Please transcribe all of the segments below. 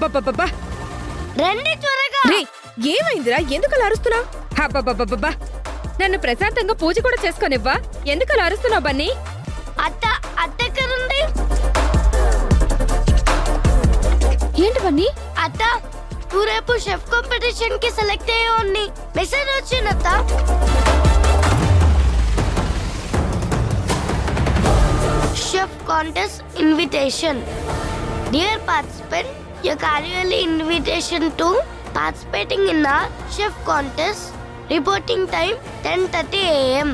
అబ్బబ్బబ్బబ్బా! రండి త్వరగా. రేయ్, ఏమైందిరా? ఎందుకు అలా అరుస్తున్నావు? అబ్బబ్బబ్బబ్బా! నన్ను ప్రశాంతంగా పూజ కూడా చేసుకోనివ్వా? ఎందుకు అలా అరుస్తున్నావు బన్నీ? అత్త ఎక్కడుంది? ఏంటి బన్నీ? అత్త, నువ్వు రేపు షెఫ్ కాంపిటీషన్ కి సెలెక్ట్ అయ్యావని మెసేజ్ వచ్చింది అత్త. Chef contest invitation. Dear participant, your cordially invitation to participating in the chef contest. Reporting time 10:30 a.m.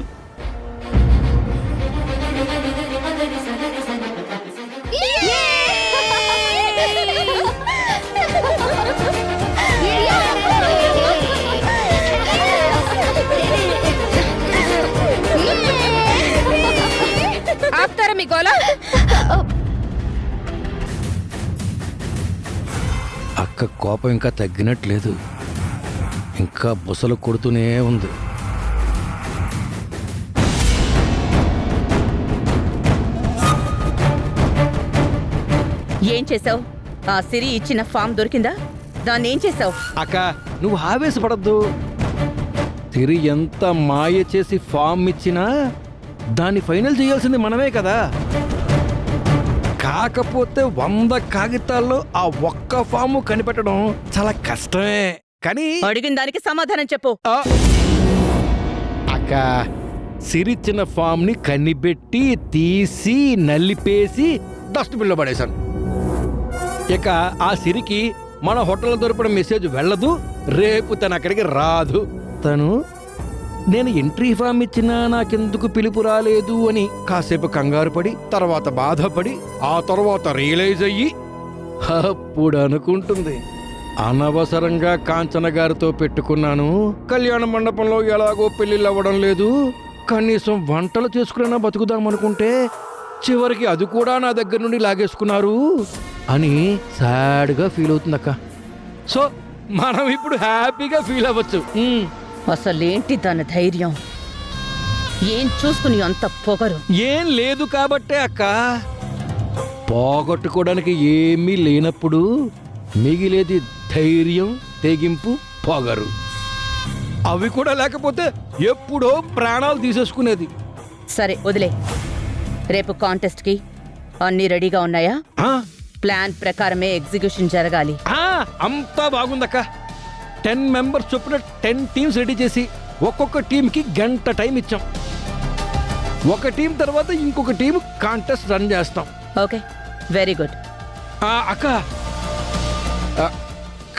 ఆపుతారా మీ గోల? అక్క కోపం ఇంకా తగ్గినట్లేదు, ఇంకా బుసలు కొడుతూనే ఉంది. ఏం చేసావు? ఆ సిరి ఇచ్చిన ఫామ్ దొరికిందా? దాన్ని ఏం చేసావు? అక్క నువ్వు ఆవేశపడద్దు. తిరి ఎంత మాయ చేసి ఫామ్ ఇచ్చినా దాన్ని ఫైనల్ చేయాల్సింది మనమే కదా. కాకపోతే 100 కాగితాల్లో ఆ ఒక్క ఫాము కనిపెట్టడం చాలా కష్టమే. కానీ అడిగిన దానికి సమాధానం చెప్పు. అక్క సిరిచ్చిన ఫామ్ ని కనిపెట్టి తీసి నలిపేసి డస్ట్బిన్లో పడేశాను. ఇక ఆ సిరికి మన హోటల్లో దొరికిన మెసేజ్ వెళ్ళదు, రేపు తను అక్కడికి రాదు. తను నేను ఎంట్రీ ఫామ్ ఇచ్చినా నాకెందుకు పిలుపు రాలేదు అని కాసేపు కంగారు పడి, తర్వాత బాధపడి, ఆ తర్వాత రియలైజ్ అయ్యి అప్పుడు అనుకుంటుంది, అనవసరంగా కాంచన గారితో పెట్టుకున్నాను. కళ్యాణ మండపంలో ఎలాగో పెళ్లిళ్ళు అవ్వడం లేదు, కనీసం వంటలు చేసుకున్నా బతుకుదామనుకుంటే చివరికి అది కూడా నా దగ్గర నుండి లాగేసుకున్నారు అని సాడ్గా ఫీల్ అవుతుందక్క. సో మనం ఇప్పుడు హ్యాపీగా ఫీల్ అవ్వచ్చు. అసలేంటి దాని ధైర్యం? ఏం చూసుకుని అంత పొగరు? ఏం లేదు కాబట్టే అక్క. పోగొట్టుకోవడానికి ఏమీ లేనప్పుడు మిగిలేది ధైర్యం, తెగింపు, పొగరు. అవి కూడా లేకపోతే ఎప్పుడో ప్రాణాలు తీసేసుకునేది. సరే వదిలే. రేపు కాంటెస్ట్కి అన్నీ రెడీగా ఉన్నాయా? ఆ, ప్లాన్ ప్రకారమే ఎగ్జిక్యూషన్ జరగాలి. అంతా బాగుందక్క. 10 మెంబర్స్ చొప్పున 10 టీమ్స్ రెడీ చేసి ఒక్కొక్క టీంకి గంట టైం ఇచ్చాం. ఒక టీం తర్వాత ఇంకొక టీం కాంటెస్ట్ రన్ చేస్తాం. Okay, very good. అక్క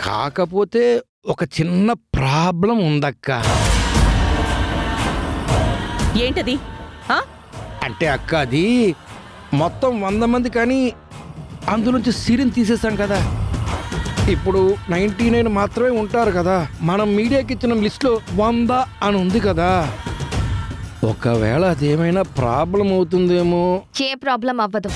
కాకపోతే ఒక చిన్న ప్రాబ్లం ఉందక్క. ఏంటది? అంటే అక్క అది మొత్తం 100 మంది, కానీ అందులోంచి సిరిని తీసేసాం కదా. ఇప్పుడు 99 మాత్రమే ఉంటారు కదా. మనం మీడియాకి ఇచ్చిన లిస్ట్లో 100 అని ఉంది కదా. ఒకవేళ అదేమైనా ప్రాబ్లం అవుతుందేమో. ఏ ప్రాబ్లం అవ్వదు.